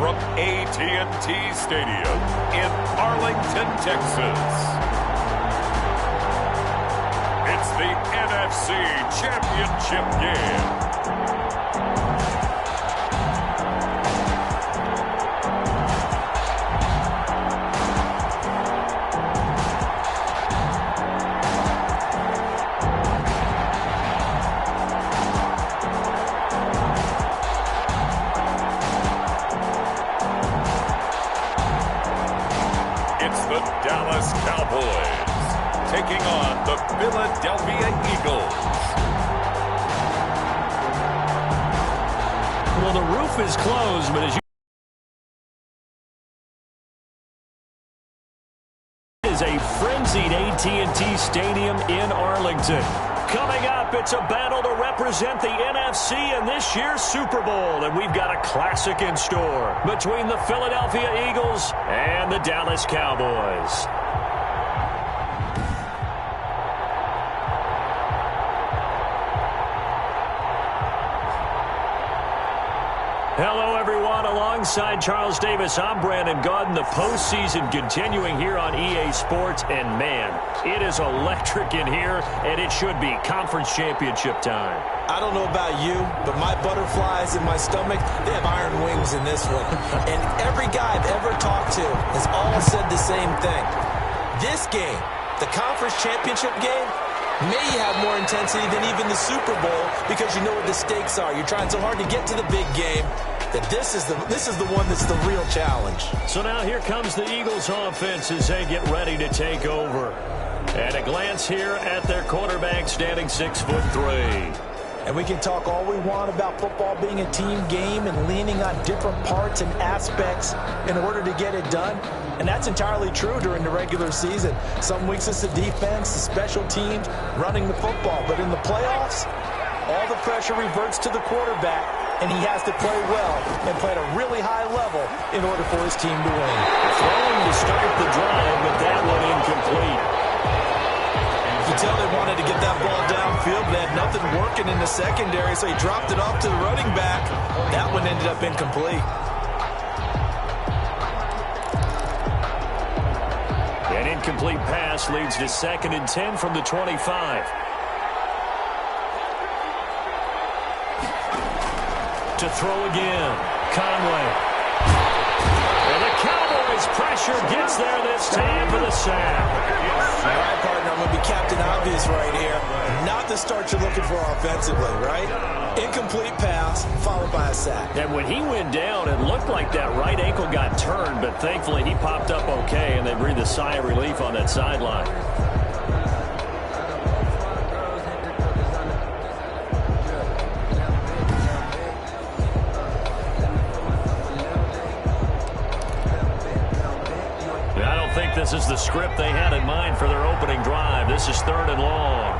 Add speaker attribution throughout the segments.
Speaker 1: from AT&T Stadium in Arlington, Texas. It's the NFC Championship game. The Dallas Cowboys taking on the Philadelphia Eagles.
Speaker 2: Well, the roof is closed, but as you is a frenzied AT&T Stadium in Arlington. Coming up, it's a battle to represent the NFC in this year's Super Bowl, and we've got a classic in store between the Philadelphia Eagles and the Dallas Cowboys. Hello, everyone. Alongside Charles Davis, I'm Brandon Gaudin. The postseason continuing here on EA Sports, and man, it is electric in here, and it should be conference championship time.
Speaker 3: I don't know about you, but my butterflies in my stomach, they have iron wings in this one. And every guy I've ever talked to has all said the same thing. This game, the conference championship game, may have more intensity than even the Super Bowl because you know what the stakes are. You're trying so hard to get to the big game that this is the one that's the real challenge.
Speaker 2: So now here comes the Eagles offense as they get ready to take over. And a glance here at their quarterback standing 6'3".
Speaker 3: And we can talk all we want about football being a team game and leaning on different parts and aspects in order to get it done. And that's entirely true during the regular season. Some weeks it's the defense, the special teams, running the football. But in the playoffs, all the pressure reverts to the quarterback, and he has to play well and play at a really high level in order for his team to win.
Speaker 2: Throwing to start the drive, but that one incomplete.
Speaker 3: You can tell they wanted to get that ball downfield, but they had nothing working in the secondary, so he dropped it off to the running back. That one ended up incomplete.
Speaker 2: An incomplete pass leads to 2nd and 10 from the 25. To throw again, Conway. And the Cowboys pressure gets there this time for the sack.
Speaker 3: All right, partner, I'm going to be Captain Obvious right here. Not the start you're looking for offensively, right? Incomplete pass, followed by a sack.
Speaker 2: And when he went down, it looked like that right ankle got turned, but thankfully he popped up okay, and they breathed a sigh of relief on that sideline. This is the script they had in mind for their opening drive. This is 3rd and long.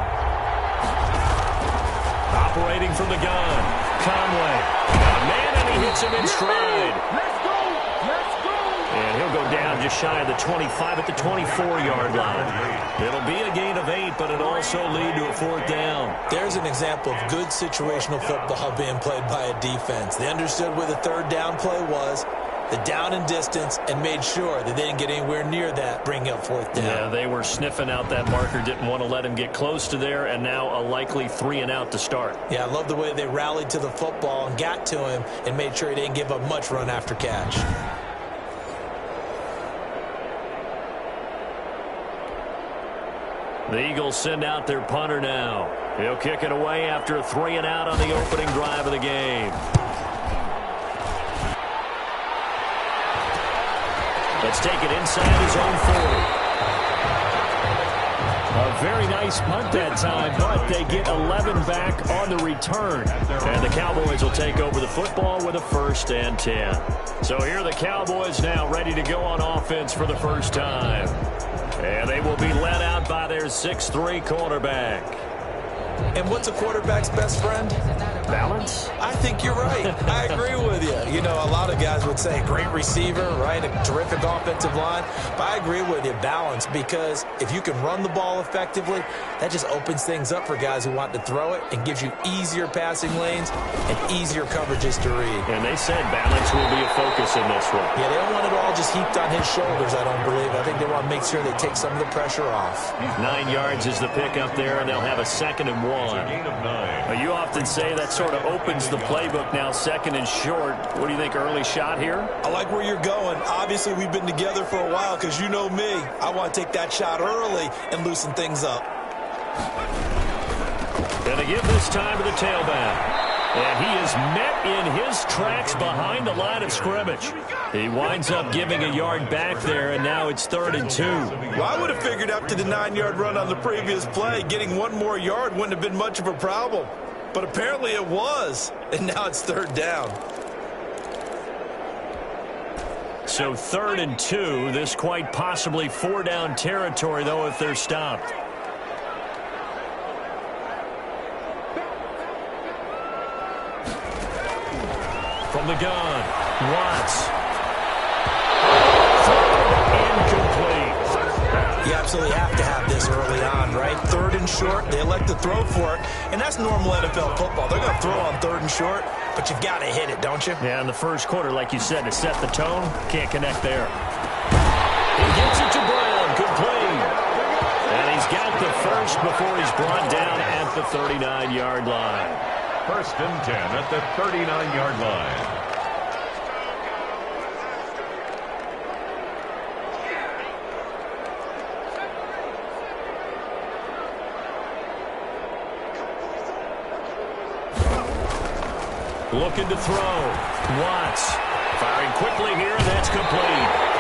Speaker 2: Operating from the gun, Conway. Got a man, and he hits him in stride.
Speaker 4: Let's go! Let's go!
Speaker 2: And he'll go down just shy of the 25 at the 24-yard line. It'll be a gain of 8, but it'll also lead to a 4th down.
Speaker 3: There's an example of good situational football being played by a defense. They understood where the 3rd down play was, the down and distance, and made sure that they didn't get anywhere near that, bringing up 4th down.
Speaker 2: Yeah, they were sniffing out that marker, didn't want to let him get close to there, and now a likely 3 and out to start.
Speaker 3: Yeah, I love the way they rallied to the football and got to him and made sure he didn't give up much run after catch.
Speaker 2: The Eagles send out their punter now. He'll kick it away after a 3 and out on the opening drive of the game. Let's take it inside his own 40. A very nice punt that time, but they get 11 back on the return. And the Cowboys will take over the football with a 1st and 10. So here are the Cowboys now ready to go on offense for the first time. And they will be led out by their 6'3" quarterback.
Speaker 3: And what's a quarterback's best friend?
Speaker 2: Balance?
Speaker 3: I think you're right. I agree with you. You know, a lot of guys would say great receiver, right? A terrific offensive line. But I agree with you, balance, because if you can run the ball effectively, that just opens things up for guys who want to throw it and gives you easier passing lanes and easier coverages to read.
Speaker 2: And they said balance will be a focus in this one.
Speaker 3: Yeah, they don't want it all just heaped on his shoulders, I don't believe. I think they want to make sure they take some of the pressure off.
Speaker 2: 9 yards is the pick up there, and they'll have a 2nd and 1. You often say that sort of opens the playbook now, 2nd and short. What do you think, early shot here?
Speaker 3: I like where you're going. Obviously, we've been together for a while because you know me. I want to take that shot early and loosen things up.
Speaker 2: Gonna give this time to the tailback. And he is met in his tracks behind the line of scrimmage. He winds up giving a yard back there, and now it's 3rd and 2.
Speaker 3: Well, I would have figured after the 9-yard run on the previous play, getting one more yard wouldn't have been much of a problem. But apparently it was, and now it's 3rd down.
Speaker 2: So 3rd and 2. This quite possibly 4-down territory, though, if they're stopped. From the gun, Watts. Incomplete.
Speaker 3: You absolutely have to have this early on, right? 3rd and short, they elect to throw for it, and that's normal NFL football. They're going to throw on 3rd and short, but you've got to hit it, don't you?
Speaker 2: Yeah, in the first quarter, like you said, to set the tone, can't connect there. He gets it to Brown, complete. And he's got the first before he's brought down at the 39-yard line.
Speaker 1: 1st and 10 at the 39-yard line.
Speaker 2: Looking to throw. Watts firing quickly here, and that's complete.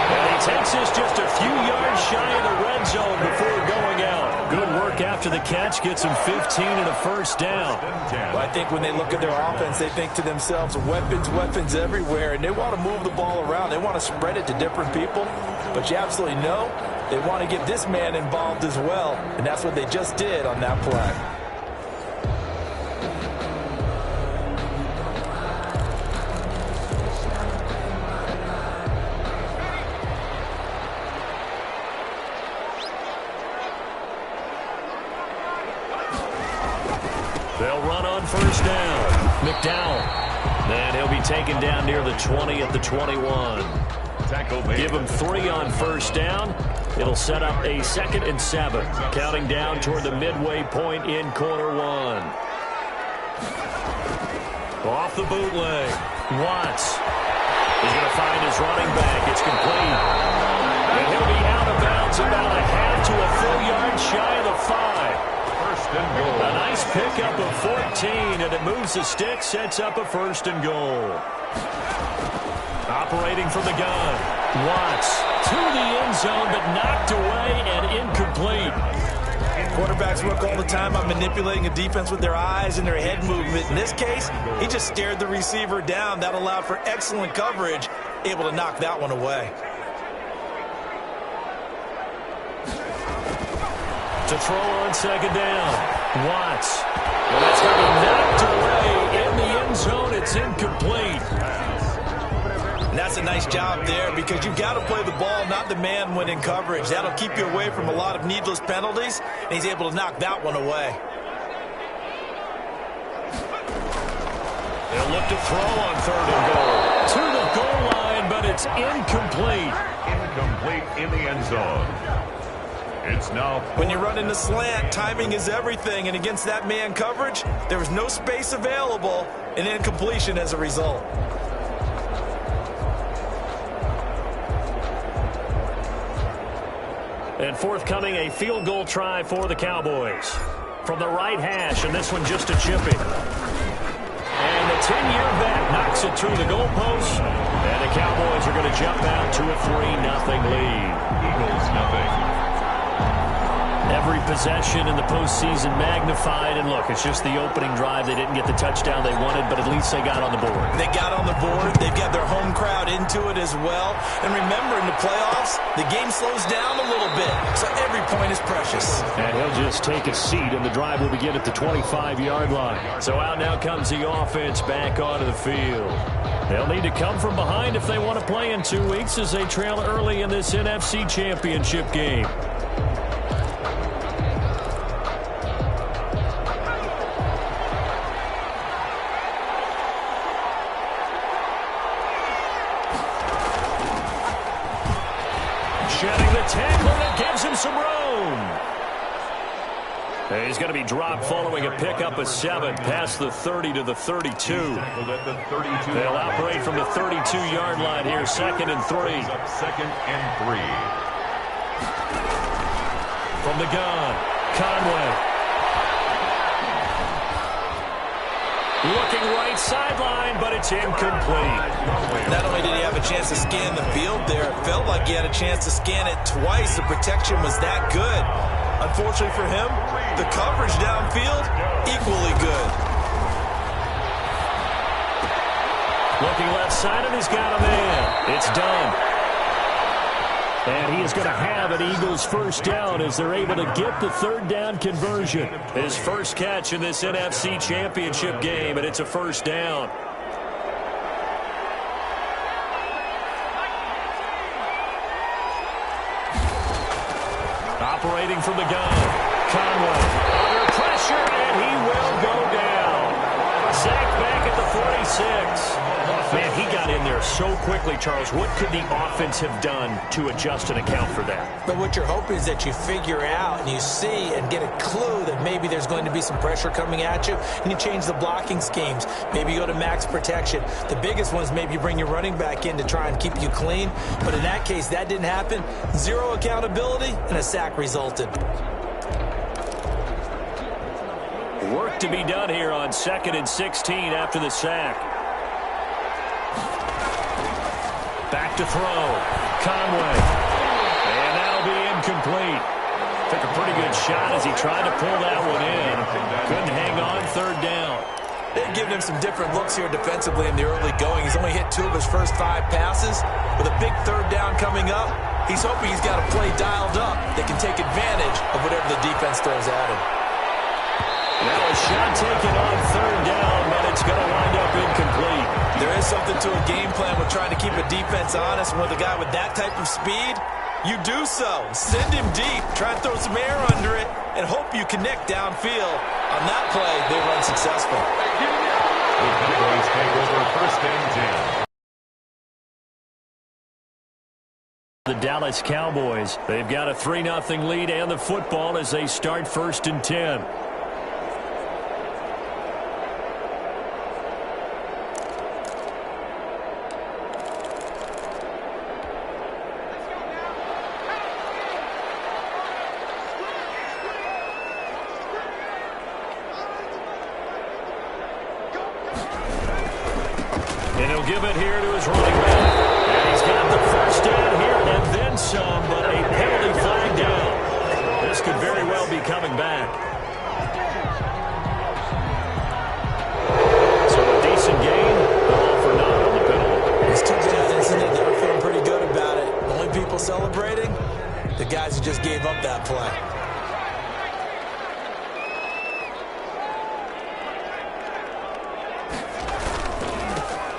Speaker 2: And he takes us just a few yards shy of the red zone before going out. Good work after the catch. Gets him 15 and a 1st down.
Speaker 3: Well, I think when they look at their offense, they think to themselves, weapons, weapons everywhere, and they want to move the ball around. They want to spread it to different people, but you absolutely know they want to get this man involved as well, and that's what they just did on that play.
Speaker 2: They'll run on 1st down. McDowell. And he'll be taken down near the 20 at the 21. Give him 3 on 1st down. It'll set up a 2nd and 7. Counting down toward the midway point in quarter 1. Off the bootleg. Watts. He's going to find his running back. It's complete. And he'll be out of bounds about a half to a full yard shy of the 5. A nice pickup of 14, and it moves the stick, sets up a 1st and goal. Operating from the gun, Watts to the end zone, but knocked away and incomplete.
Speaker 3: Quarterbacks work all the time on manipulating a defense with their eyes and their head movement. In this case, he just stared the receiver down. That allowed for excellent coverage, able to knock that one away.
Speaker 2: To throw on 2nd down, Watts. Well, that's going to be knocked away in the end zone. It's incomplete.
Speaker 3: And that's a nice job there because you've got to play the ball, not the man when in coverage. That'll keep you away from a lot of needless penalties, and he's able to knock that one away.
Speaker 2: They'll look to throw on 3rd and goal. To the goal line, but it's incomplete.
Speaker 1: Incomplete in the end zone. It's now.
Speaker 3: When you run in the slant, timing is everything, and against that man coverage, there was no space available, and incompletion as a result.
Speaker 2: And forthcoming, a field goal try for the Cowboys. From the right hash, and this one just a chipping. And the 10-year vet knocks it through the goalpost, and the Cowboys are going to jump out to a 3-0 lead.
Speaker 1: Eagles nothing.
Speaker 2: Every possession in the postseason magnified, and look, it's just the opening drive. They didn't get the touchdown they wanted, but at least they got on the board.
Speaker 3: They got on the board. They've got their home crowd into it as well. And remember, in the playoffs, the game slows down a little bit. So every point is precious.
Speaker 2: And he'll just take a seat, and the drive will begin at the 25-yard line. So out now comes the offense back onto the field. They'll need to come from behind if they want to play in 2 weeks as they trail early in this NFC Championship game. Shedding the tackle, and it gives him some room. He's going to be dropped following a pickup of 7 past the 30 to the 32. They'll operate from the 32-yard line here, 2nd and 3.
Speaker 1: Second and 3.
Speaker 2: From the gun, Conway. Looking right sideline, but it's incomplete.
Speaker 3: Not only did he have a chance to scan the field there, it felt like he had a chance to scan it twice. The protection was that good. Unfortunately for him, the coverage downfield, equally good.
Speaker 2: Looking left side, and he's got a man. It's done. And he is going to have an Eagles first down as they're able to get the 3rd down conversion. His first catch in this NFC Championship game, and it's a first down. Operating from the gun, Conway under pressure, and he will go down. Sacked back at the 46. Man, he got in there so quickly, Charles. What could the offense have done to adjust and account for that?
Speaker 3: But what you're hoping is that you figure out and you see and get a clue that maybe there's going to be some pressure coming at you, and you change the blocking schemes. Maybe you go to max protection. The biggest one is maybe you bring your running back in to try and keep you clean. But in that case, that didn't happen. 0 accountability, and a sack resulted.
Speaker 2: Work to be done here on 2nd and 16 after the sack. Back to throw. Conway. And that'll be incomplete. Took a pretty good shot as he tried to pull that one in. Couldn't hang on 3rd down.
Speaker 3: They've given him some different looks here defensively in the early going. He's only hit 2 of his first 5 passes. With a big 3rd down coming up, he's hoping he's got a play dialed up that can take advantage of whatever the defense throws at him.
Speaker 2: Now a shot taken on 3rd down, but it's going to wind up incomplete.
Speaker 3: There is something to a game plan with trying to keep a defense honest. With a guy with that type of speed, you do so. Send him deep. Try and throw some air under it and hope you connect downfield. On that play, they were unsuccessful.
Speaker 1: The Cowboys take over 1st and 10.
Speaker 2: The Dallas Cowboys, they've got a 3-0 lead and the football as they start 1st and 10. And he'll give it here to his running back. And he's got the first down here and then some, but a penalty flag down. This could very well be coming back. So a decent gain, all for naught on the penalty.
Speaker 3: It's too bad, isn't it? They were feeling pretty good about it. Only people celebrating, the guys who just gave up that play.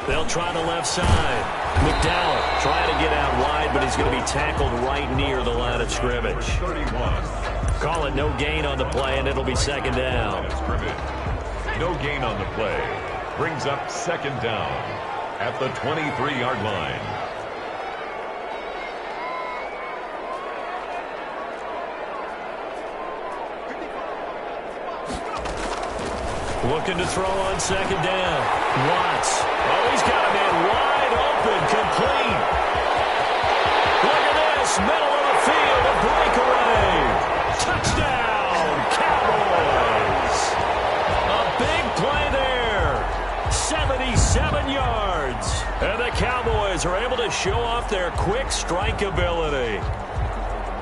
Speaker 2: They'll try the left side. McDowell trying to get out wide, but he's going to be tackled right near the line of scrimmage.
Speaker 1: 31.
Speaker 2: Call it no gain on the play, and it'll be 2nd down.
Speaker 1: No gain on the play. Brings up 2nd down at the 23-yard line.
Speaker 2: Looking to throw on 2nd down. Watts. Oh, he's got a man wide open, complete. Look at this, middle of the field, a breakaway. Touchdown, Cowboys. A big play there. 77 yards. And the Cowboys are able to show off their quick strike ability.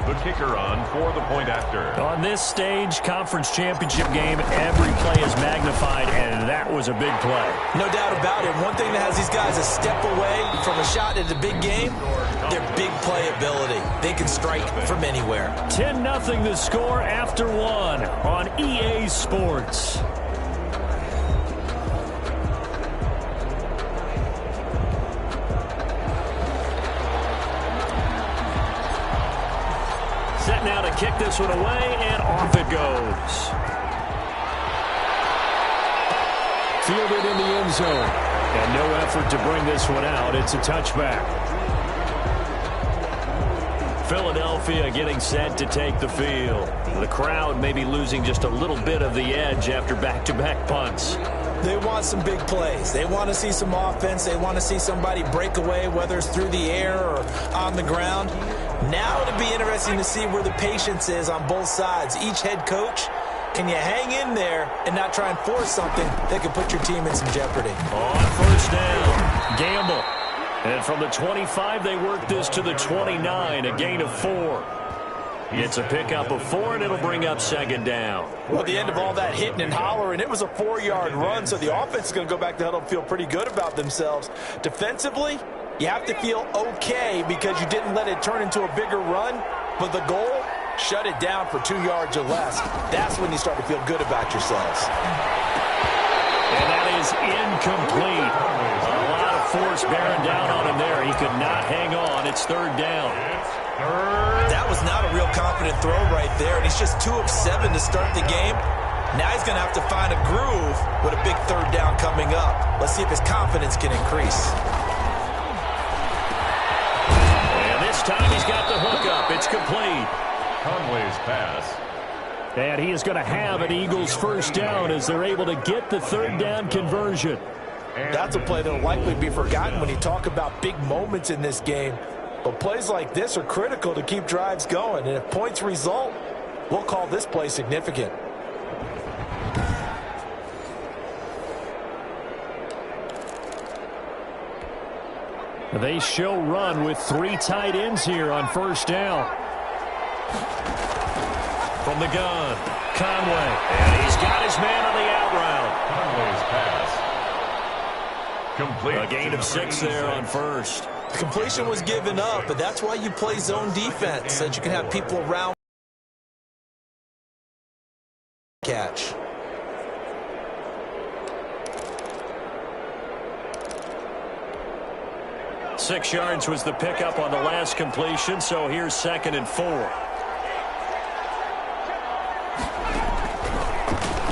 Speaker 1: The kicker on for the point after.
Speaker 2: On this stage, conference championship game, every play is magnified, and that was a big play.
Speaker 3: No doubt about it. One thing that has these guys a step away from a shot at a big game Their big playability. They can strike from anywhere.
Speaker 2: 10-0 the score after one on EA Sports. Set now to kick this one away, and off it goes. Fielded in the end zone. And no effort to bring this one out. It's a touchback. Philadelphia getting set to take the field. The crowd may be losing just a little bit of the edge after back-to-back punts.
Speaker 3: They want some big plays. They want to see some offense. They want to see somebody break away, whether it's through the air or on the ground. Now it'll be interesting to see where the patience is on both sides. Each head coach, can you hang in there and not try and force something that could put your team in some jeopardy?
Speaker 2: On first down, Gamble. And from the 25, they work this to the 29, a gain of 4. It's a pickup of 4, and it'll bring up second down.
Speaker 3: Well, at the end of all that hitting and hollering, it was a 4-yard run, so the offense is going to go back to huddle and feel pretty good about themselves. Defensively, you have to feel okay because you didn't let it turn into a bigger run, but the goal, shut it down for 2 yards or less. That's when you start to feel good about yourselves.
Speaker 2: And that is incomplete. A lot of force bearing down on him there. He could not hang on. It's third down.
Speaker 3: That was not a real confident throw right there, and he's just 2 of 7 to start the game. Now he's going to have to find a groove with a big third down coming up. Let's see if his confidence can increase.
Speaker 2: And this time he's got the hook up. It's complete.
Speaker 1: Conway's pass.
Speaker 2: And he is going to have an Eagles first down as they're able to get the third down conversion.
Speaker 3: That's a play that will likely be forgotten when you talk about big moments in this game. But plays like this are critical to keep drives going. And if points result, we'll call this play significant.
Speaker 2: They show run with 3 tight ends here on first down. From the gun, Conway. And he's got his man on the out route.
Speaker 1: Conway's pass. Complete.
Speaker 2: A gain of 6 there on first.
Speaker 3: The completion was given up, but that's why you play zone defense, so that you can have people around catch.
Speaker 2: Six yards was the pickup on the last completion, so here's 2nd and 4.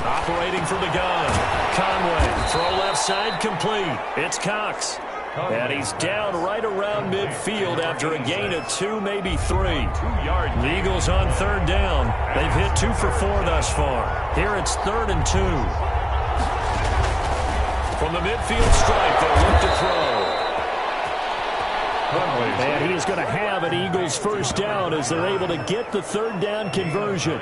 Speaker 2: Operating from the gun, Conway. Throw left side complete. It's Cox. And he's down right around midfield after a gain of 2, maybe 3.
Speaker 1: 2-yard.
Speaker 2: The Eagles on third down. They've hit 2 for 4 thus far. Here it's 3rd and 2. From the midfield stripe, they'll look to throw. And he is going to have an Eagles first down as they're able to get the third down conversion.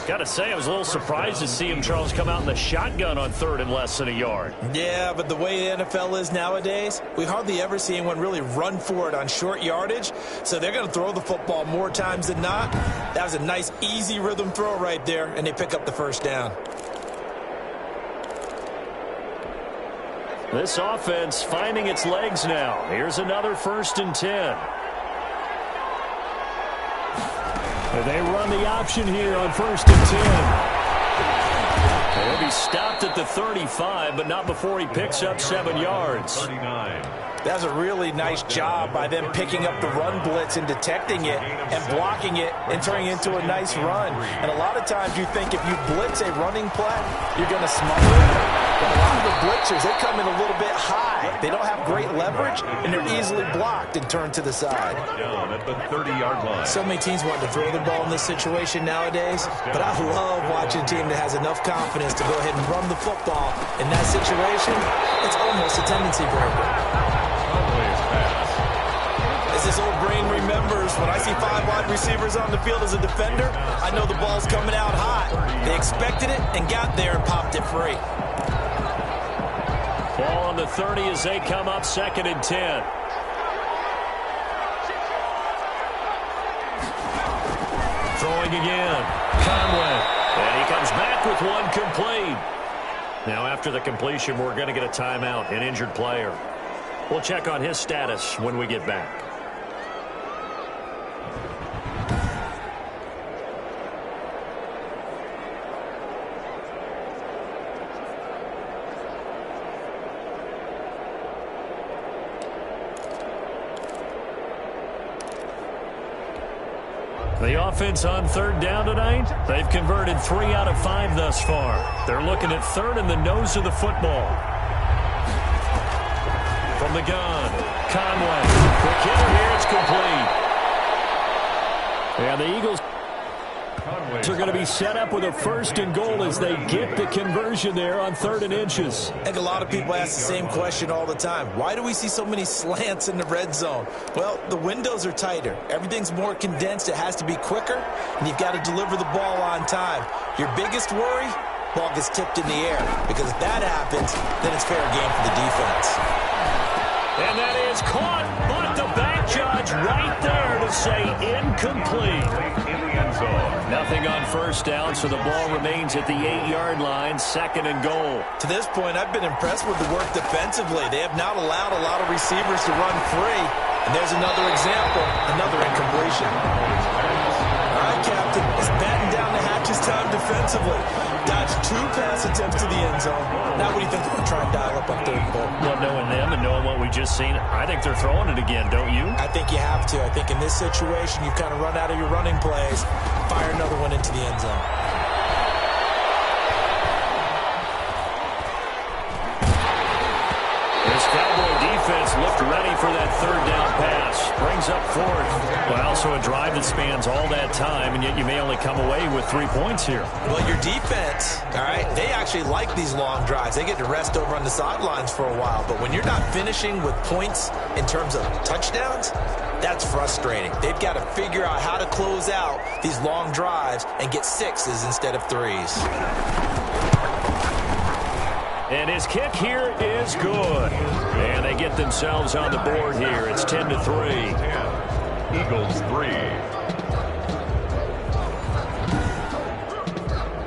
Speaker 2: Got to say, I was a little surprised to see him, Charles, come out in the shotgun on 3rd and less than a yard.
Speaker 3: Yeah, but the way the NFL is nowadays, we hardly ever see anyone really run for it on short yardage. So they're going to throw the football more times than not. That was a nice, easy rhythm throw right there, and they pick up the first down.
Speaker 2: This offense finding its legs now. Here's another 1st and 10. They run the option here on 1st and 10. He'll be stopped at the 35, but not before he picks up 7 yards.
Speaker 1: 39.
Speaker 3: That's a really nice job by them picking up the run blitz and detecting it and blocking it and turning it into a nice run. And a lot of times you think if you blitz a running play, you're going to smother it. But a lot of the blitzers, they come in a little bit high. They don't have great leverage, and they're easily blocked and turned to the side.
Speaker 1: Down at the 30-yard line.
Speaker 3: So many teams want to throw the ball in this situation nowadays, but I love watching a team that has enough confidence to go ahead and run the football. In that situation, it's almost a tendency breaker. As this old brain remembers, when I see 5 wide receivers on the field as a defender, I know the ball's coming out hot. They expected it and got there and popped it free.
Speaker 2: Ball on the 30 as they come up 2nd and 10. Throwing again. Conway. And he comes back with one complete. Now after the completion, we're going to get a timeout, an injured player. We'll check on his status when we get back. offense on third down tonight? They've converted 3 out of 5 thus far. They're looking at third in the nose of the football. From the gun, Conway. Quick hitter here, it's complete. And the Eagles are going to be set up with a 1st and goal as they get the conversion there on 3rd and inches.
Speaker 3: I think a lot of people ask the same question all the time. Why do we see so many slants in the red zone? Well, the windows are tighter. Everything's more condensed. It has to be quicker, and you've got to deliver the ball on time. Your biggest worry? Ball gets tipped in the air, because if that happens, then it's fair game for the defense.
Speaker 2: And that is caught, but the back judge right there to say incomplete. Nothing on 1st down, so the ball remains at the 8-yard line, 2nd and goal.
Speaker 3: To this point, I've been impressed with the work defensively. They have not allowed a lot of receivers to run free. And there's another example, another incompletion. All right, Captain, it's batten down the hatches time defensively. Dodged 2 pass attempts to the end zone. Now what do you think they're going to try and dial up on 3rd and goal?
Speaker 2: Well, knowing them and knowing what we just seen, I think they're throwing it again, don't you?
Speaker 3: I think you have to. I think in this situation, you've kind of run out of your running plays. Fire another one into the end zone.
Speaker 2: This Cowboy defense looked ready for that 3rd down pass. Brings up 4th. Well, so a drive that spans all that time, and yet you may only come away with 3 points here.
Speaker 3: Well, your defense, all right, they actually like these long drives. They get to rest over on the sidelines for a while. But when you're not finishing with points in terms of touchdowns, that's frustrating. They've got to figure out how to close out these long drives and get 6s instead of 3s.
Speaker 2: And his kick here is good. And they get themselves on the board here. It's 10-3.
Speaker 1: Eagles 3.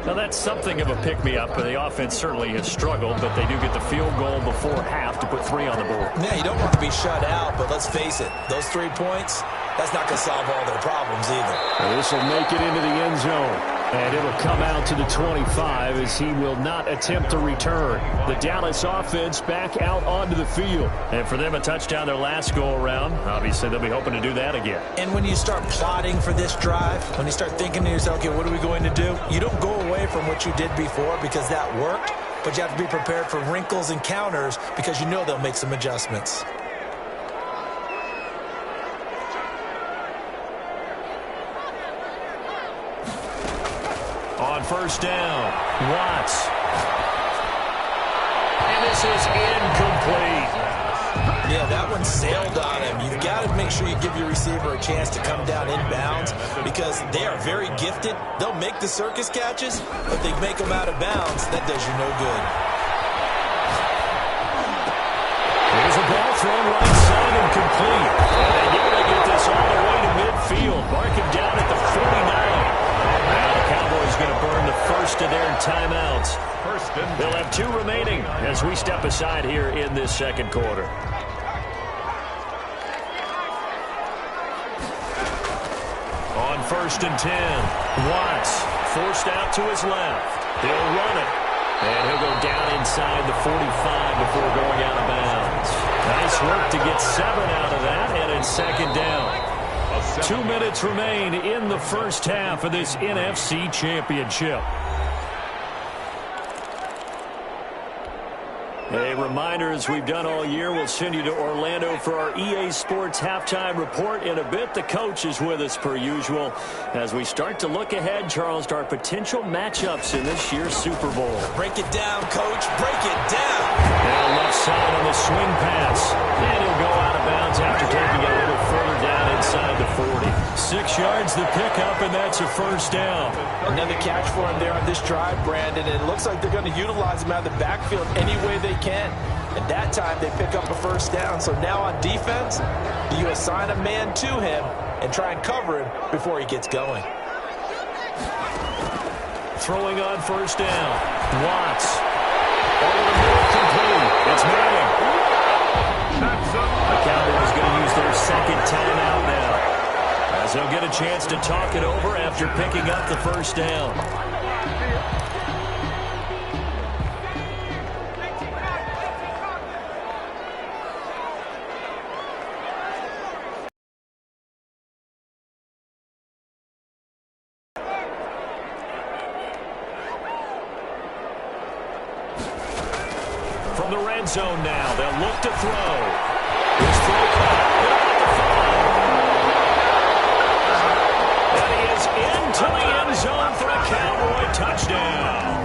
Speaker 2: Now, that's something of a pick-me-up. The offense certainly has struggled, but they do get the field goal before half to put 3 on the board.
Speaker 3: Yeah, you don't want to be shut out, but let's face it, those 3 points, that's not going to solve all their problems either.
Speaker 2: This will make it into the end zone. And it'll come out to the 25 as he will not attempt to return. The Dallas offense back out onto the field. And for them, a touchdown their last go-around. Obviously, they'll be hoping to do that again.
Speaker 3: And when you start plotting for this drive, when you start thinking to yourself, okay, what are we going to do? You don't go away from what you did before because that worked, but you have to be prepared for wrinkles and counters because you know they'll make some adjustments.
Speaker 2: On 1st down, Watts. And this is incomplete.
Speaker 3: Yeah, that one sailed on him. You've got to make sure you give your receiver a chance to come down inbounds because they are very gifted. They'll make the circus catches, but they make them out of bounds. That does you no good.
Speaker 2: Here's a ball thrown right side and complete. And they're going to get this all the way to midfield. Mark him down at the 49. Now the Cowboys going to burn the first of their timeouts. They'll have 2 remaining as we step aside here in this 2nd quarter. On 1st and 10, Watts forced out to his left. He'll run it. And he'll go down inside the 45 before going out of bounds. Nice work to get 7 out of that, and it's 2nd down. 2 minutes remain in the first half of this NFC Championship. A reminder, as we've done all year, we'll send you to Orlando for our EA Sports halftime report in a bit. The coach is with us per usual as we start to look ahead, Charles, to our potential matchups in this year's Super Bowl.
Speaker 3: Break it down, Coach. Break it down.
Speaker 2: Now left side on the swing pass. And he'll go out of bounds after taking it a little further down inside the 40. 6 yards the pickup, and that's a 1st down.
Speaker 3: Another catch for him there on this drive, Brandon. And it looks like they're going to utilize him out of the backfield any way they can. At that time, they pick up a 1st down. So now on defense, do you assign a man to him and try and cover him before he gets going?
Speaker 2: Throwing on 1st down. Watts. Over the middle, complete. It's Manning. The Cowboys going to use their 2nd timeout now, as they'll get a chance to talk it over after picking up the 1st down. the red zone now. They'll look to throw. His throw caught. At the 5. And he is into the end zone for a Cowboy touchdown.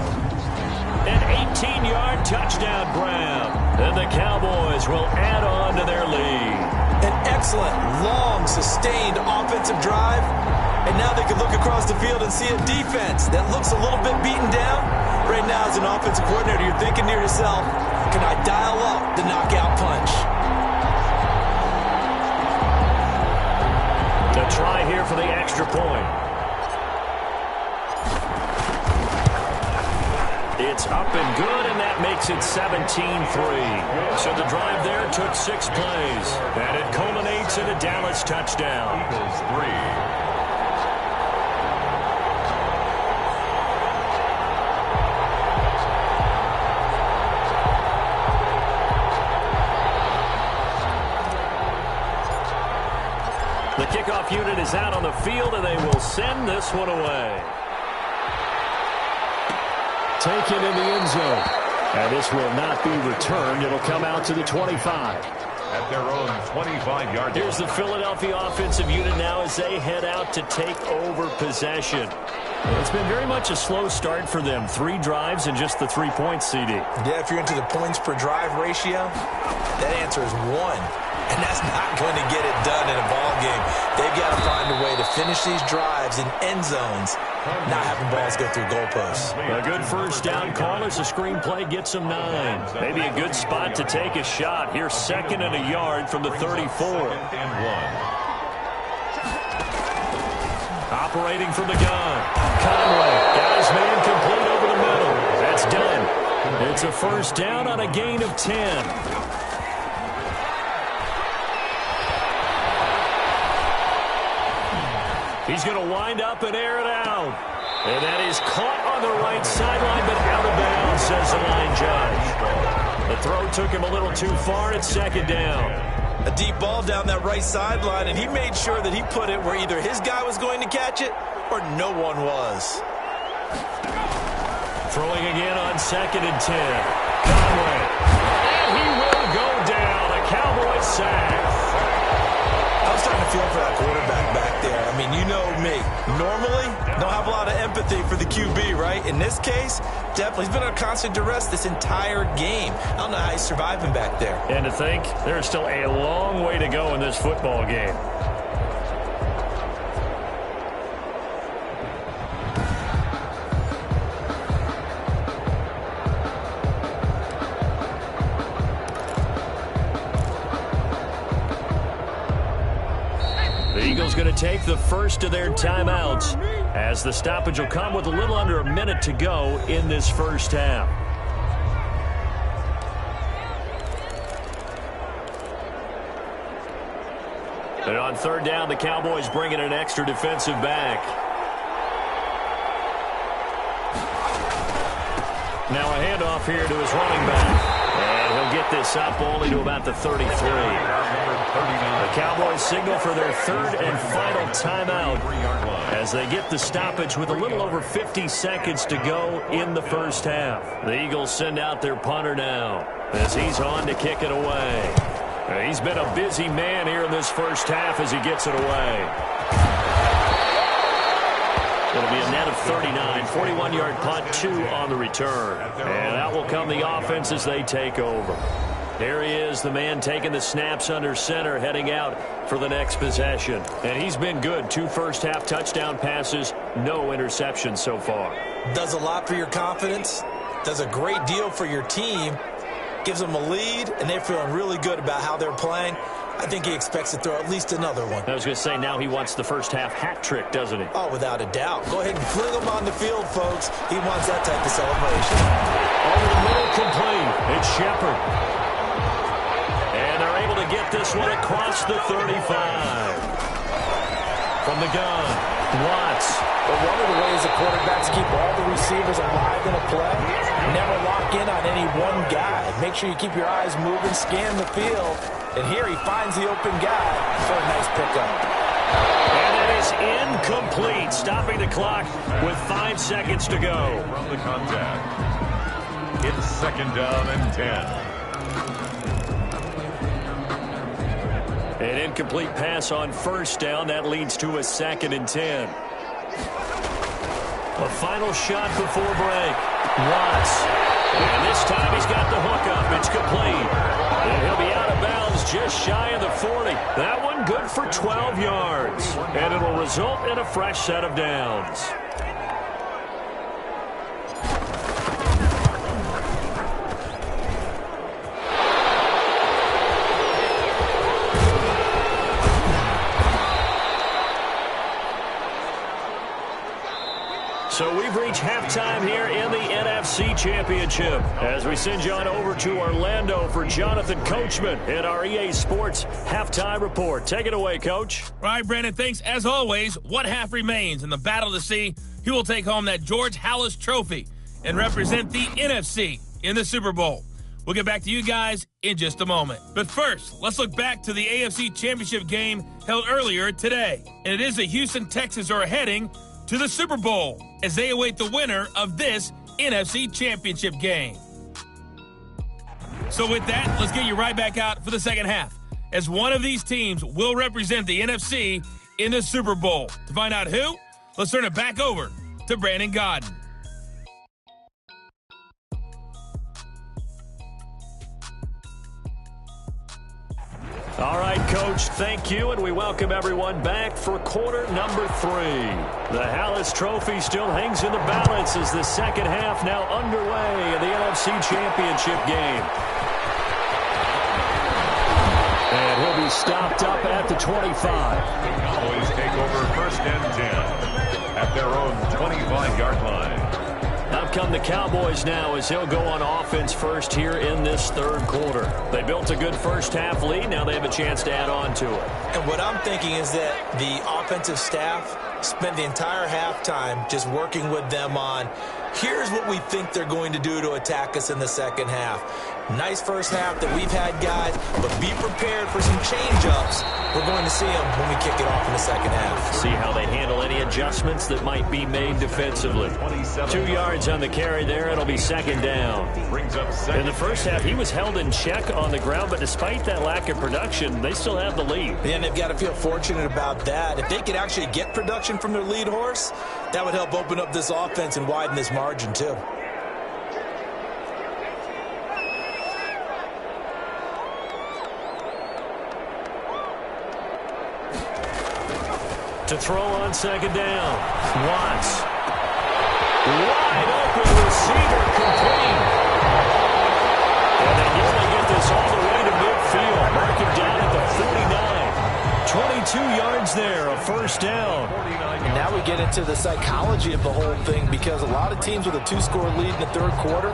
Speaker 2: An 18-yard touchdown grab. And the Cowboys will add on to their lead.
Speaker 3: An excellent, long, sustained offensive drive. And now they can look across the field and see a defense that looks a little bit beaten down. Right now, as an offensive coordinator, you're thinking to yourself, can I dial up the knockout punch?
Speaker 2: To try here for the extra point. It's up and good, and that makes it 17-3. So the drive there took 6 plays, and it culminates in a Dallas touchdown.
Speaker 1: Eagles 3.
Speaker 2: The kickoff unit is out on the field, and they will send this one away. Taken in the end zone. And this will not be returned. It'll come out to the 25.
Speaker 1: At their own 25-yard line.
Speaker 2: Here's the Philadelphia offensive unit now as they head out to take over possession. It's been very much a slow start for them. 3 drives and just the 3 points, CD.
Speaker 3: Yeah, if you're into the points per drive ratio, that answer is 1. And that's not going to get it done in a ball game. They've got to find a way to finish these drives in end zones, not having balls go through goalposts.
Speaker 2: A good first down call as the screenplay gets them 9. Maybe a good spot to take a shot. Here's 2nd and a yard from the 34. Operating from the gun. Conway got his man complete over the middle. That's done. It's a first down on a gain of 10. He's going to wind up and air it out. And that is caught on the right sideline, but out of bounds, says the line judge. The throw took him a little too far. It's 2nd down.
Speaker 3: A deep ball down that right sideline, and he made sure that he put it where either his guy was going to catch it or no one was.
Speaker 2: Throwing again on 2nd and 10. Conway. And he will go down. A Cowboy sack.
Speaker 3: I was starting to feel for that quarterback back there. I mean, you know me. Normally, don't have a lot of empathy for the QB, right? In this case, definitely. He's been under constant duress this entire game. I don't know how he's surviving back there.
Speaker 2: And to think, there's still a long way to go in this football game. Going to take the first of their timeouts as the stoppage will come with a little under a minute to go in this first half. And on 3rd down, the Cowboys bring in an extra defensive back. Now a handoff here to his running back. And he'll get this up only to about the 33. The Cowboys signal for their 3rd and final timeout as they get the stoppage with a little over 50 seconds to go in the first half. The Eagles send out their punter now as he's on to kick it away. He's been a busy man here in this first half as he gets it away. It'll be a net of 39, 41-yard punt, 2 on the return. And that will come the offense as they take over. There he is, the man taking the snaps under center, heading out for the next possession. And he's been good. 2 first-half touchdown passes, no interceptions so far.
Speaker 3: Does a lot for your confidence, does a great deal for your team, gives them a lead, and they're feeling really good about how they're playing. I think he expects to throw at least another one.
Speaker 2: I was going to say, now he wants the first-half hat trick, doesn't he?
Speaker 3: Oh, without a doubt. Go ahead and fling him on the field, folks. He wants that type of celebration.
Speaker 2: Over the middle, complete. It's Shepard. And they're able to get this one across the 35. From the gun, Watts.
Speaker 3: But one of the ways the quarterbacks keep all the receivers alive in a play, never lock in on any one guy. Make sure you keep your eyes moving, scan the field. And here he finds the open guy for a nice pickup.
Speaker 2: And it is incomplete, stopping the clock with 5 seconds to go.
Speaker 1: From the contact, it's 2nd down and 10.
Speaker 2: An incomplete pass on first down. That leads to a 2nd and 10. A final shot before break. Watts. And this time he's got the hook up. It's complete. And he'll be out of bounds just shy of the 40. That one good for 12 yards. And it'll result in a fresh set of downs. So we've reached halftime here in the NFC Championship as we send you on over to Orlando for Jonathan Coachman in our EA Sports Halftime Report. Take it away, Coach.
Speaker 5: All right, Brandon, thanks. As always, one half remains in the battle to see who will take home that George Halas Trophy and represent the NFC in the Super Bowl. We'll get back to you guys in just a moment. But first, let's look back to the AFC Championship game held earlier today. And it is the Houston Texans are heading to the Super Bowl as they await the winner of this NFC Championship game. So with that, let's get you right back out for the second half, as one of these teams will represent the NFC in the Super Bowl. To find out who, let's turn it back over to Brandon Godden.
Speaker 2: All right, Coach, thank you, and we welcome everyone back for quarter number 3. The Halas Trophy still hangs in the balance as the second half now underway in the NFC Championship game. And he'll be stopped up at the 25.
Speaker 1: The Cowboys take over 1st and 10 at their own 25-yard line.
Speaker 2: Out come the Cowboys now as he'll go on offense first here in this third quarter. They built a good first half lead. Now they have a chance to add on to it.
Speaker 3: And what I'm thinking is that the offensive staff spent the entire halftime just working with them on, here's what we think they're going to do to attack us in the second half. Nice first half that we've had, guys, but be prepared for some change-ups. We're going to see them when we kick it off in the second half.
Speaker 2: See how they handle any adjustments that might be made defensively. 2 yards on the carry there. It'll be 2nd down. In the first half, he was held in check on the ground, but despite that lack of production, they still have the lead.
Speaker 3: And they've got to feel fortunate about that. If they could actually get production from their lead horse, that would help open up this offense and widen this margin, too.
Speaker 2: To throw on 2nd down. Watts. Wide open receiver complete. And they nearly get this all the way to midfield. Mark him down at the 49. 22 yards there, a 1st down.
Speaker 3: And now we get into the psychology of the whole thing, because a lot of teams with a 2-score lead in the third quarter,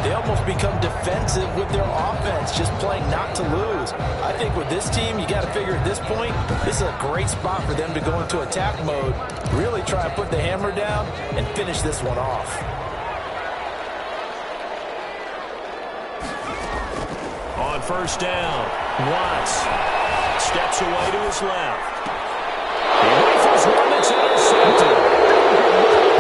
Speaker 3: they almost become defensive with their offense, just playing not to lose. I think with this team, you got to figure at this point, this is a great spot for them to go into attack mode, really try to put the hammer down and finish this one off.
Speaker 2: On 1st down, Watts steps away to his left. He rifles one that's intercepted.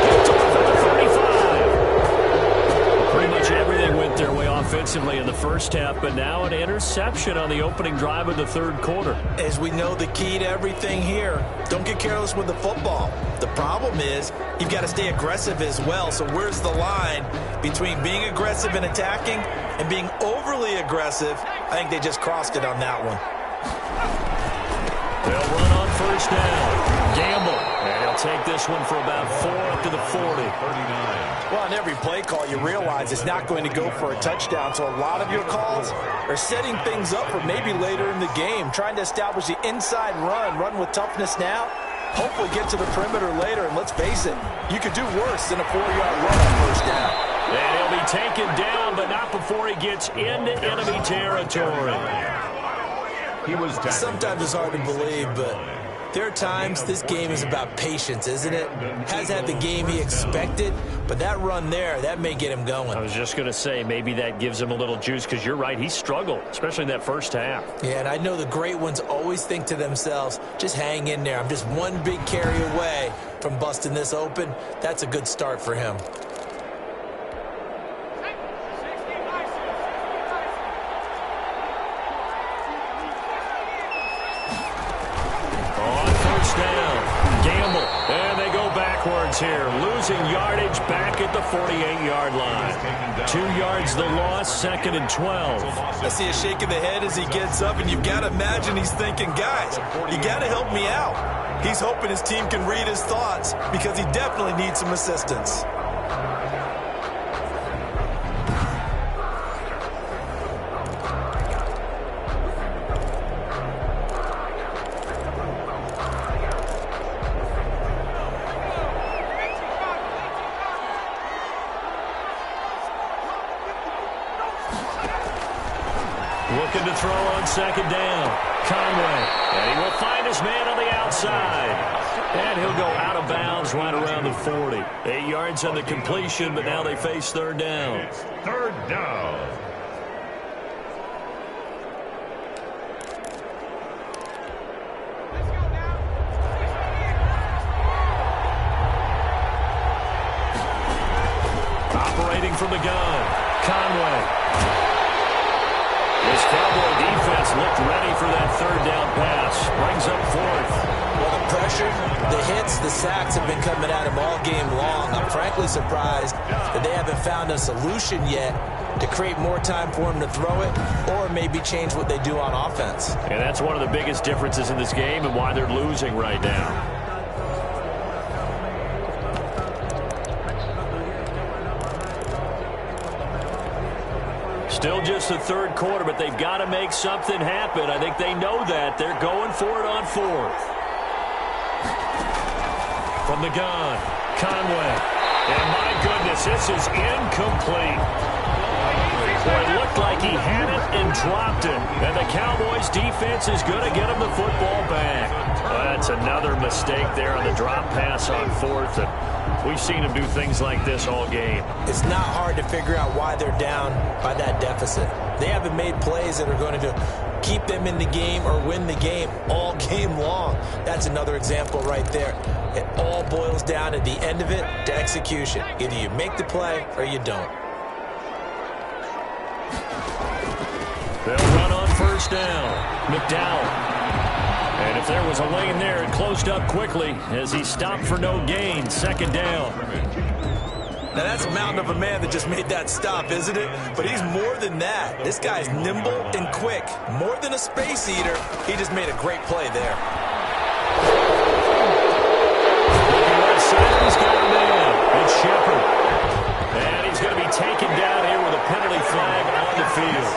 Speaker 2: Picked off at the 35. Pretty much everything went their way offensively in the first half, but now an interception on the opening drive of the third quarter.
Speaker 3: As we know, the key to everything here, don't get careless with the football. The problem is you've got to stay aggressive as well. So where's the line between being aggressive and attacking and being overly aggressive? I think they just crossed it on that one.
Speaker 2: They'll run on 1st down. Gamble. And he'll take this one for about 4 up to the 40.
Speaker 3: 39. Well, on every play call, you realize it's not going to go for a touchdown. So a lot of your calls are setting things up for maybe later in the game, trying to establish the inside run with toughness now, hopefully get to the perimeter later. And let's face it, you could do worse than a 4-yard run on 1st down.
Speaker 2: And he'll be taken down, but not before he gets into enemy territory.
Speaker 3: Sometimes it's hard to believe, but there are times this game is about patience, isn't it? Hasn't had the game he expected, but that run there, that may get him going.
Speaker 2: I was just going to say, maybe that gives him a little juice, because you're right, he struggled, especially in that first half.
Speaker 3: Yeah, and I know the great ones always think to themselves, just hang in there. I'm just one big carry away from busting this open. That's a good start for him.
Speaker 2: losing yardage back at the 48-yard line. 2 yards the loss, 2nd and 12.
Speaker 3: I see a shake of the head as he gets up, and you've got to imagine he's thinking, guys, you got to help me out. He's hoping his team can read his thoughts because he definitely needs some assistance.
Speaker 2: Looking to throw on 2nd down. Conway. And he will find his man on the outside. And he'll go out of bounds right around the 40. 8 yards on the completion, but now they face 3rd down.
Speaker 1: It's 3rd down.
Speaker 2: Operating from the gun. Conway. This Cowboy defense looked ready for that 3rd down pass. Brings up 4th.
Speaker 3: Well, the pressure, the hits, the sacks have been coming at him all game long. I'm frankly surprised that they haven't found a solution yet to create more time for him to throw it or maybe change what they do on offense.
Speaker 2: And that's one of the biggest differences in this game and why they're losing right now. Still just the 3rd quarter, but they've got to make something happen. I think they know that. They're going for it on 4th. From the gun, Conway. And my goodness, this is incomplete. Boy, it looked like he had it and dropped it. And the Cowboys defense is going to get him the football back. That's another mistake there on the drop pass on 4th. And we've seen him do things like this all game.
Speaker 3: It's not hard to figure out why they're down by that deficit. They haven't made plays that are going to keep them in the game or win the game all game long. That's another example right there. It all boils down at the end of it to execution. Either you make the play or you don't.
Speaker 2: They'll run on 1st down. McDowell. And if there was a lane there, it closed up quickly as he stopped for no gain. 2nd down.
Speaker 3: Now, that's a mountain of a man that just made that stop, isn't it? But he's more than that. This guy's nimble and quick. More than a space eater, he just made a great play there.
Speaker 2: Looking right side, he's got a man. It's Shepard. And he's going to be taken down here with a penalty flag on the field.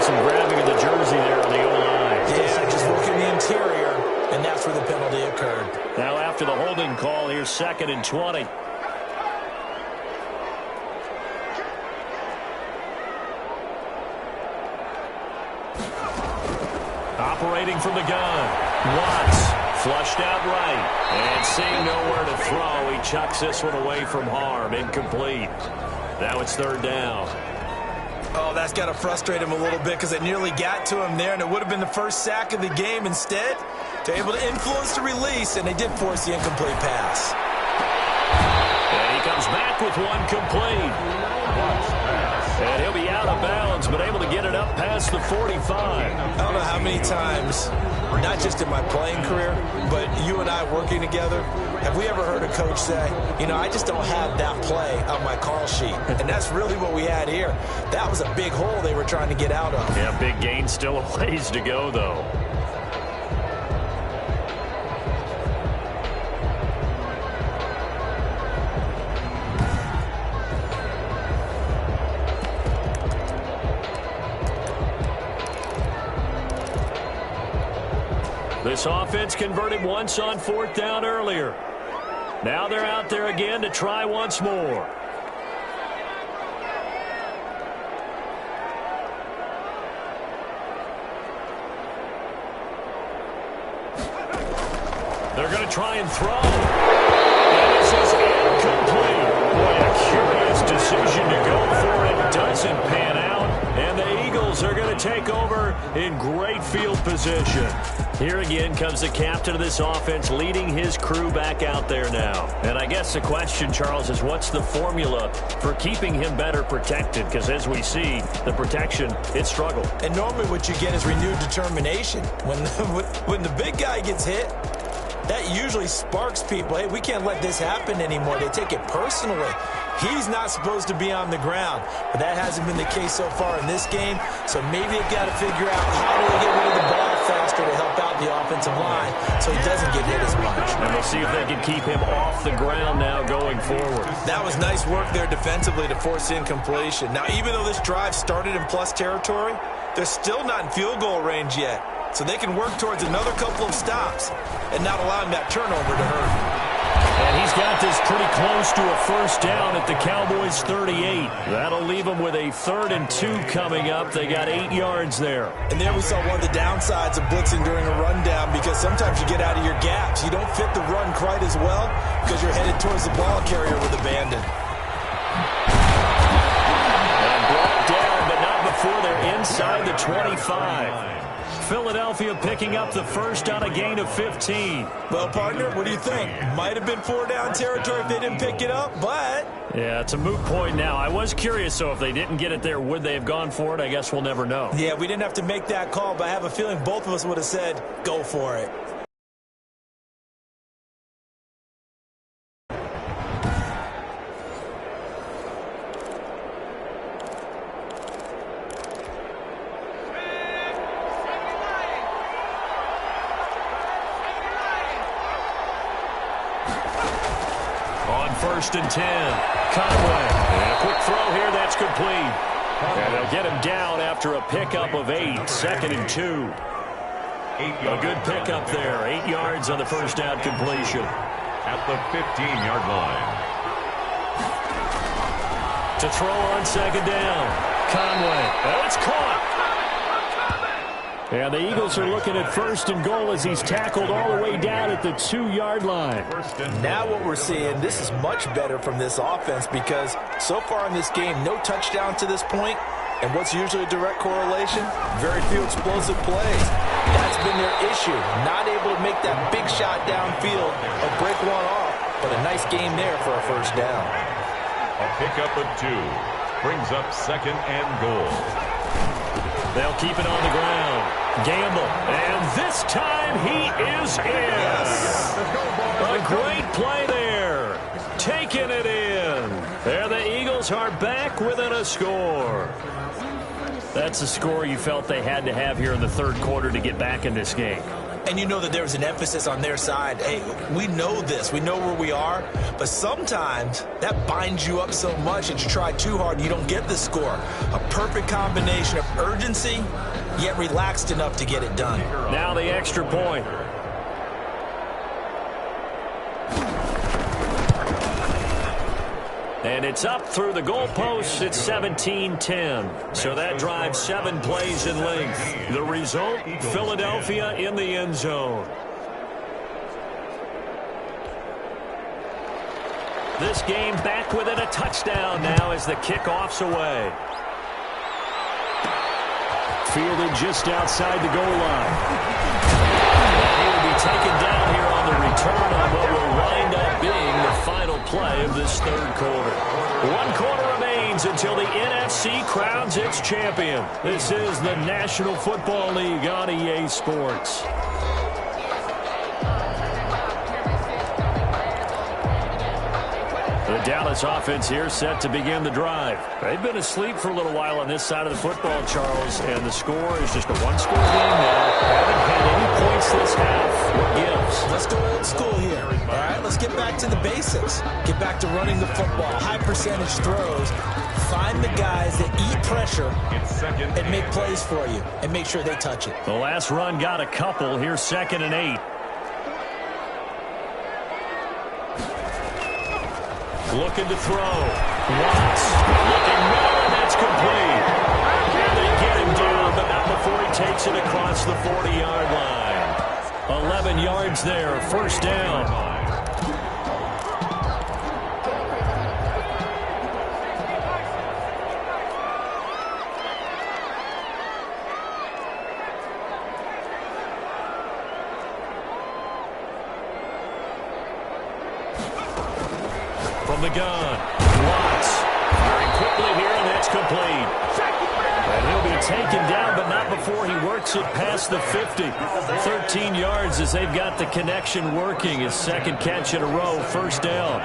Speaker 2: Some grabbing of the jersey there on the O-line.
Speaker 3: Yeah, just look in the interior, and that's where the penalty occurred.
Speaker 2: Now after the holding call, here's 2nd and 20. Operating from the gun. Watts flushed out right. And seeing nowhere to throw, he chucks this one away from harm. Incomplete. Now it's 3rd down.
Speaker 3: Oh, that's got to frustrate him a little bit because it nearly got to him there, and it would have been the first sack of the game. Instead, they're able to influence the release, and they did force the incomplete pass.
Speaker 2: And he comes back with one complete. And he'll be out of bounds, but able to get it up past the 45.
Speaker 3: I don't know how many times, not just in my playing career, but you and I working together, have we ever heard a coach say, you know, I just don't have that play on my call sheet. And that's really what we had here. That was a big hole they were trying to get out of.
Speaker 2: Yeah, big gain, still a ways to go, though. This offense converted once on 4th down earlier. Now they're out there again to try once more. They're going to try and throw. And this is incomplete. Boy, a curious decision to go for it. Doesn't pan out. And the Eagles Eagles are going to take over in great field position. Here again comes the captain of this offense leading his crew back out there now. And I guess the question, Charles, is what's the formula for keeping him better protected? Because as we see, the protection, it struggled.
Speaker 3: And normally what you get is renewed determination. When the big guy gets hit, that usually sparks people. Hey, we can't let this happen anymore. They take it personally. He's not supposed to be on the ground, but that hasn't been the case so far in this game. So maybe they've got to figure out how do they get rid of the ball faster to help out the offensive line so he doesn't get hit as much.
Speaker 2: And we'll see if they can keep him off the ground now going forward.
Speaker 3: That was nice work there defensively to force incompletion. Now, even though this drive started in plus territory, they're still not in field goal range yet. So they can work towards another couple of stops and not allowing that turnover to hurt.
Speaker 2: And he's got this pretty close to a first down at the Cowboys' 38. That'll leave them with a 3rd and 2 coming up. They got 8 yards there.
Speaker 3: And there we saw one of the downsides of blitzing during a rundown, because sometimes you get out of your gaps. You don't fit the run quite as well because you're headed towards the ball carrier with abandon.
Speaker 2: And brought down, but not before they're inside the 25. Philadelphia picking up the first on a gain of 15.
Speaker 3: Well, partner, what do you think? Might have been 4-down territory if they didn't pick it up, but...
Speaker 2: Yeah, it's a moot point now. I was curious, so if they didn't get it there, would they have gone for it? I guess we'll never know.
Speaker 3: Yeah, we didn't have to make that call, but I have a feeling both of us would have said, go for it.
Speaker 2: First and 10. Conway. And a quick throw here. That's complete. And they'll get him down after a pickup of 8. 2nd and 2. A good pickup there. 8 yards on the first down completion.
Speaker 1: At the 15-yard line.
Speaker 2: To throw on 2nd down. Conway. Oh, it's caught. And the Eagles are looking at 1st and goal as he's tackled all the way down at the 2-yard line.
Speaker 3: Now what we're seeing, this is much better from this offense, because so far in this game, no touchdown to this point. And what's usually a direct correlation? Very few explosive plays. That's been their issue. Not able to make that big shot downfield or break one off, but a nice game there for a first down.
Speaker 1: A pickup of 2 brings up 2nd and goal.
Speaker 2: They'll keep it on the ground. Gamble. And this time he is in. A great play there. Taking it in. There the Eagles are back within a score. That's a score you felt they had to have here in the 3rd quarter to get back in this game.
Speaker 3: And you know that there was an emphasis on their side. Hey, we know this. We know where we are. But sometimes that binds you up so much that you try too hard and you don't get the score. A perfect combination of urgency, yet relaxed enough to get it done.
Speaker 2: Now the extra point. And it's up through the goalposts. It's 17-10. So that drives 7 plays in length. The result, Philadelphia in the end zone. This game back within a touchdown now as the kickoff's away. Fielded just outside the goal line. He will be taken down here on the return on what will wind up being the final play of this 3rd quarter. 1 quarter remains until the NFC crowns its champion. This is the National Football League on EA Sports. The Dallas offense here set to begin the drive. They've been asleep for a little while on this side of the football, Charles, and the score is just a 1-score game now. Haven't had any points this half. What gives?
Speaker 3: Let's go old school here. All right, let's get back to the basics. Get back to running the football, high percentage throws. Find the guys that eat pressure and make plays for you and make sure they touch it.
Speaker 2: The last run got a couple. Here's 2nd and 8. Looking to throw. Watts looking well, and that's complete. And they get him down, but not before he takes it across the 40-yard line. 11 yards there, first down. From the gun, Watts firing quickly here, and that's complete. And he'll be taken down, but not before he works it past the 50. 13 yards as they've got the connection working. His second catch in a row, first down.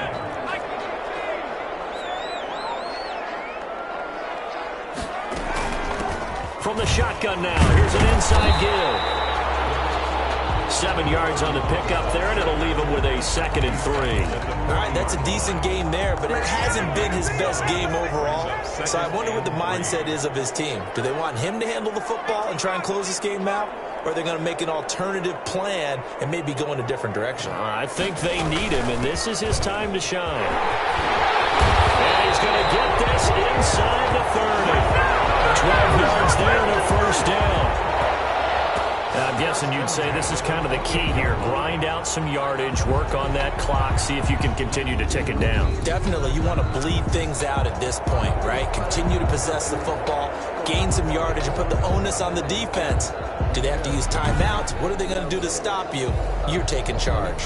Speaker 2: From the shotgun now, here's an inside give. 7 yards on the pickup there, and it'll leave him with a 2nd and 3.
Speaker 3: All right, that's a decent game there, but it hasn't been his best game overall. So I wonder what the mindset is of his team. Do they want him to handle the football and try and close this game out? Or are they going to make an alternative plan and maybe go in a different direction?
Speaker 2: I think they need him, and this is his time to shine. And he's going to get this inside the 30. 12 yards there and a first down. I'm guessing you'd say this is kind of the key here. Grind out some yardage, work on that clock, see if you can continue to tick it down.
Speaker 3: Definitely. You want to bleed things out at this point, right? Continue to possess the football, gain some yardage, and put the onus on the defense. Do they have to use timeouts? What are they going to do to stop you? You're taking charge.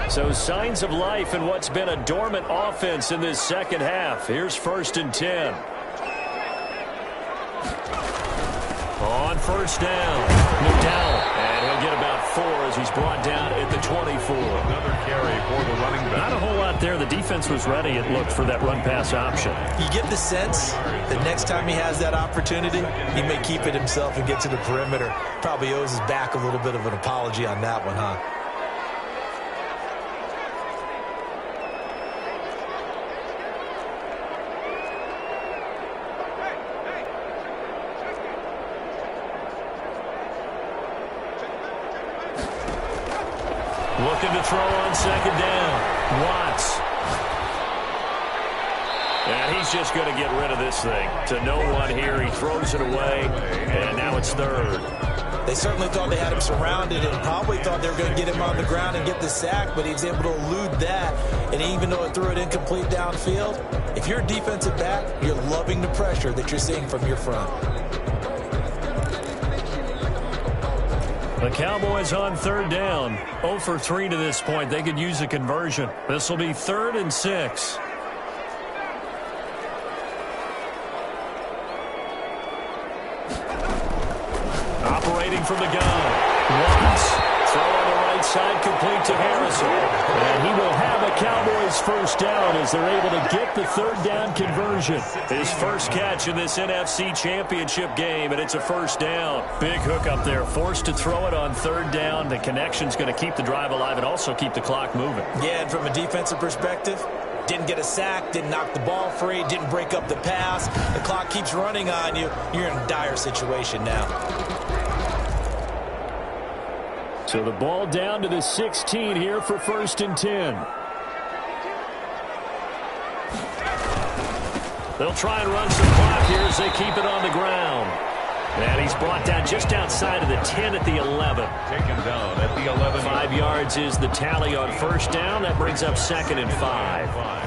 Speaker 2: So signs of life in what's been a dormant offense in this second half. Here's 1st and 10. On first down, McDowell, and he'll get about 4 as he's brought down at the 24.
Speaker 1: Another carry for the running back.
Speaker 2: Not a whole lot there. The defense was ready, it looked, for that run-pass option.
Speaker 3: You get the sense that next time he has that opportunity, he may keep it himself and get to the perimeter. Probably owes his back a little bit of an apology on that one, huh?
Speaker 2: Looking to throw on 2nd down. Watts. And he's just going to get rid of this thing. To no one here. He throws it away. And now it's 3rd.
Speaker 3: They certainly thought they had him surrounded and probably thought they were going to get him on the ground and get the sack, but he was able to elude that. And even though it threw it incomplete downfield, if you're a defensive back, you're loving the pressure that you're seeing from your front.
Speaker 2: The Cowboys on 3rd down. 0 for 3 to this point. They could use a conversion. This will be 3rd and 6. Operating from the gun. Watts. Throw on the right side, complete to Harrison. And he will have a Cowboys first down as they're able to get the 3rd down conversion. His first catch in this NFC Championship game, and it's a first down. Big hook up there, forced to throw it on 3rd down. The connection's going to keep the drive alive and also keep the clock moving.
Speaker 3: Yeah, and from a defensive perspective, didn't get a sack, didn't knock the ball free, didn't break up the pass. The clock keeps running on you. You're in a dire situation now.
Speaker 2: So the ball down to the 16 here for 1st and 10. They'll try and run some clock here as they keep it on the ground. And he's brought down just outside of the 10 at the 11.
Speaker 1: Taken down at the 11.
Speaker 2: 5 yards is the tally on first down. That brings up 2nd and 5.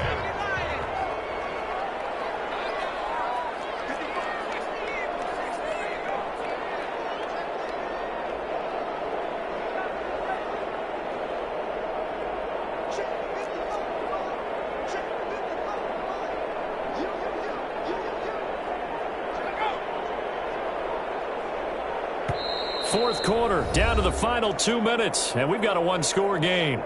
Speaker 2: Fourth quarter, down to the final 2 minutes, and we've got a 1-score game.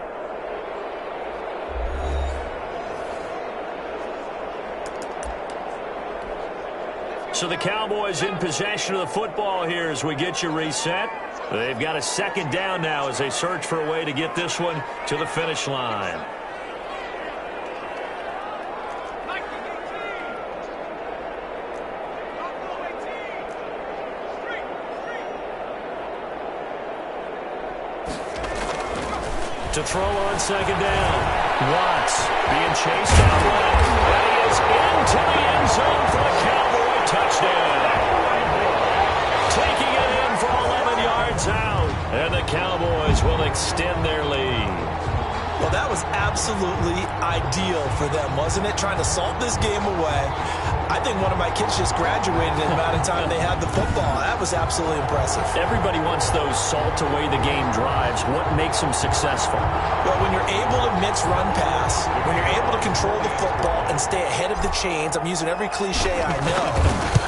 Speaker 2: So the Cowboys in possession of the football here as we get you reset. They've got a 2nd down now as they search for a way to get this one to the finish line. To throw on 2nd down. Watts being chased out left. And he is into the end zone for the Cowboy touchdown. Taking it in for 11 yards out. And the Cowboys will extend their lead.
Speaker 3: Well, that was absolutely ideal for them, wasn't it? Trying to salt this game away. I think one of my kids just graduated in the amount of time they had the football. That was absolutely impressive.
Speaker 2: Everybody wants those salt-away-the-game drives. What makes them successful?
Speaker 3: Well, when you're able to mix run pass, when you're able to control the football and stay ahead of the chains, I'm using every cliche I know,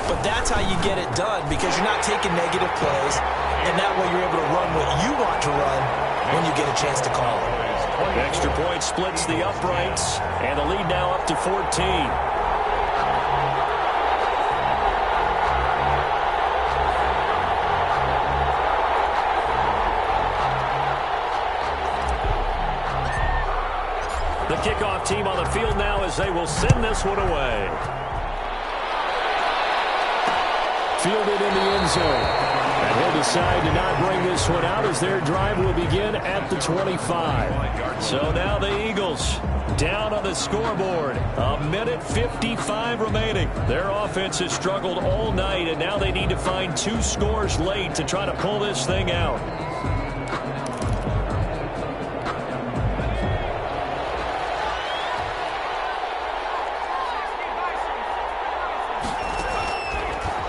Speaker 3: but that's how you get it done because you're not taking negative plays, and that way you're able to run what you want to run when you get a chance to call it.
Speaker 2: Extra point splits the uprights, and the lead now up to 14. The kickoff team on the field now as they will send this one away. Fielded in the end zone. And he'll decide to not bring this one out as their drive will begin at the 25. So now the Eagles down on the scoreboard. 1:55 remaining. Their offense has struggled all night, and now they need to find 2 scores late to try to pull this thing out.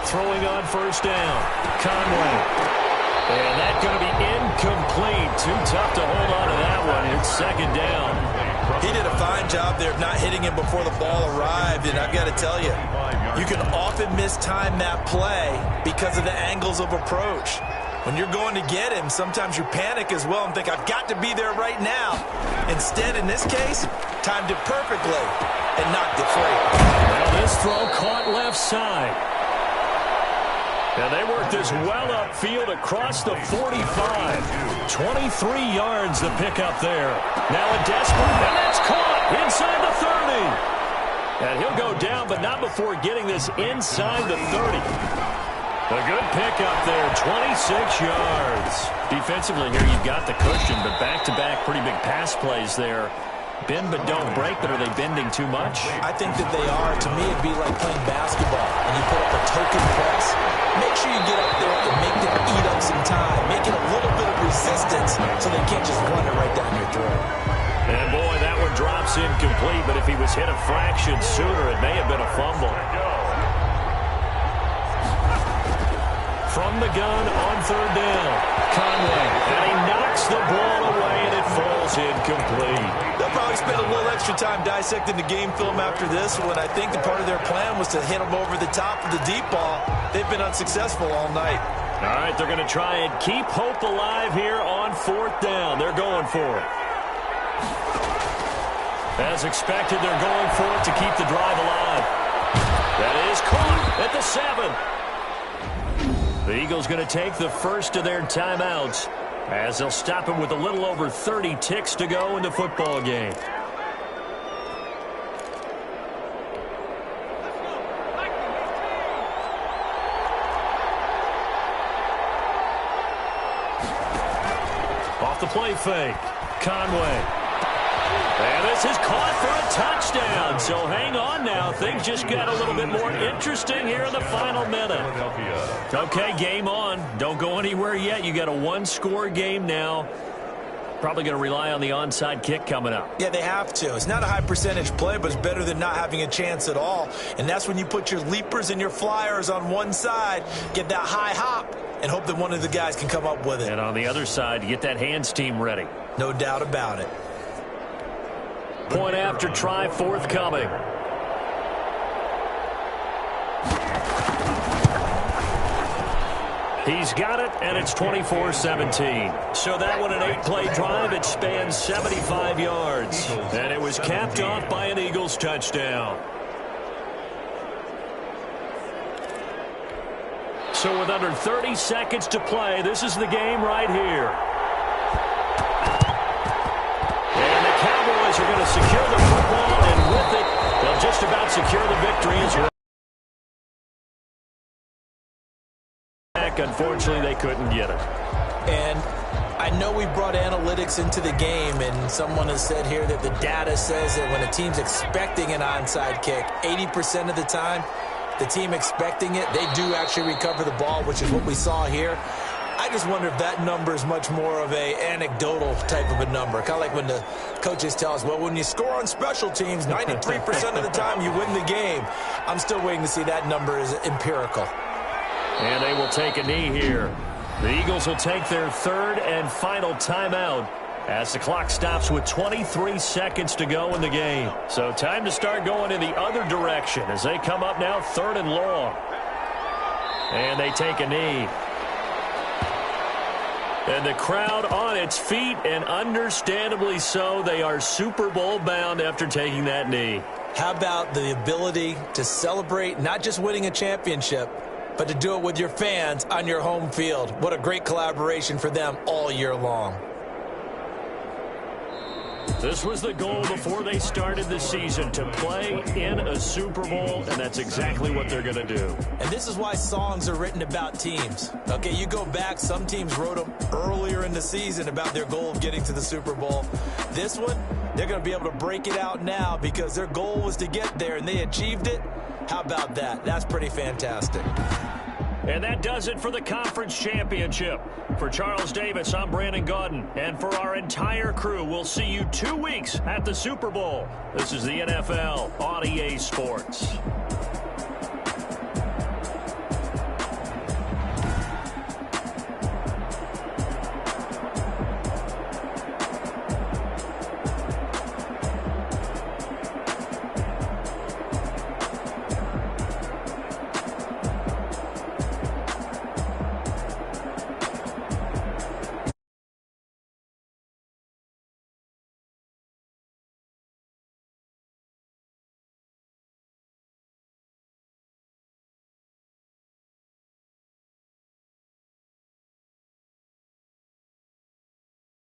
Speaker 2: Throwing on first down. Conway. And that's going to be incomplete. Too tough to hold on to that one. It's second down.
Speaker 3: He did a fine job there of not hitting him before the ball arrived, and I've got to tell you, you can often mistime that play because of the angles of approach. When you're going to get him, sometimes you panic as well and think, I've got to be there right now. Instead, in this case, timed it perfectly and knocked it free.
Speaker 2: Well, this throw caught left side. And they worked this well upfield across the 45. 23 yards to pick up there. Now a desperate, and that's caught inside the 30. And he'll go down, but not before getting this inside the 30. A good pickup there, 26 yards. Defensively here, you've got the cushion, but back-to-back pretty big pass plays there. Bend but don't break, but are they bending too much?
Speaker 3: I think that they are. To me, it'd be like playing basketball, and you put up a token press. Make sure you get up there and make them eat up some time. Make it a little bit of resistance so they can't just run it right down your throat.
Speaker 2: And, boy, that one drops incomplete, but if he was hit a fraction sooner, it may have been a fumble. From the gun on third down, Conway, and he knocks the ball away, and it falls incomplete.
Speaker 3: They'll probably spend a little extra time dissecting the game film after this one. I think the part of their plan was to hit them over the top of the deep ball. They've been unsuccessful all night.
Speaker 2: All right, they're going to try and keep hope alive here on fourth down. They're going for it. As expected, they're going for it to keep the drive alive. That is caught at the 7. The Eagles going to take the first of their timeouts as they'll stop him with a little over 30 ticks to go in the football game. Off the play fake, Conway. And this is caught for a touchdown. So hang on now. Things just got a little bit more interesting here in the final minute. Okay, game on. Don't go anywhere yet. You got a one-score game now. Probably going to rely on the onside kick coming up.
Speaker 3: Yeah, they have to. It's not a high percentage play, but it's better than not having a chance at all. And that's when you put your leapers and your flyers on one side, get that high hop, and hope that one of the guys can come up with it.
Speaker 2: And on the other side, get that hands team ready.
Speaker 3: No doubt about it.
Speaker 2: Point after try forthcoming. He's got it, and it's 24-17. So that one, an 8-play drive. It spans 75 yards. And it was capped off by an Eagles touchdown. So with under 30 seconds to play, this is the game right here. And the Cowboys are going to secure the football, and with it, they'll just about secure the victory as well. Unfortunately, they couldn't get it.
Speaker 3: And I know we brought analytics into the game, and someone has said here that the data says that when a team's expecting an onside kick, 80% of the time, the team expecting it, they do actually recover the ball, which is what we saw here. I just wonder if that number is much more of a anecdotal type of a number. Kind of like when the coaches tell us, well, when you score on special teams, 93% of the time you win the game. I'm still waiting to see that number is empirical.
Speaker 2: And they will take a knee here. The Eagles will take their third and final timeout as the clock stops with 23 seconds to go in the game. So time to start going in the other direction as they come up now 3rd and long. And they take a knee. And the crowd on its feet, and understandably so. They are Super Bowl bound after taking that knee.
Speaker 3: How about the ability to celebrate not just winning a championship, but to do it with your fans on your home field? What a great collaboration for them all year long.
Speaker 2: This was the goal before they started the season, to play in a Super Bowl, and that's exactly what they're going to do.
Speaker 3: And this is why songs are written about teams. Okay, you go back, some teams wrote them earlier in the season about their goal of getting to the Super Bowl. This one, they're going to be able to break it out now because their goal was to get there, and they achieved it. How about that? That's pretty fantastic.
Speaker 2: And that does it for the conference championship. For Charles Davis, I'm Brandon Gaudin. And for our entire crew, we'll see you 2 weeks at the Super Bowl. This is the NFL on EA Sports.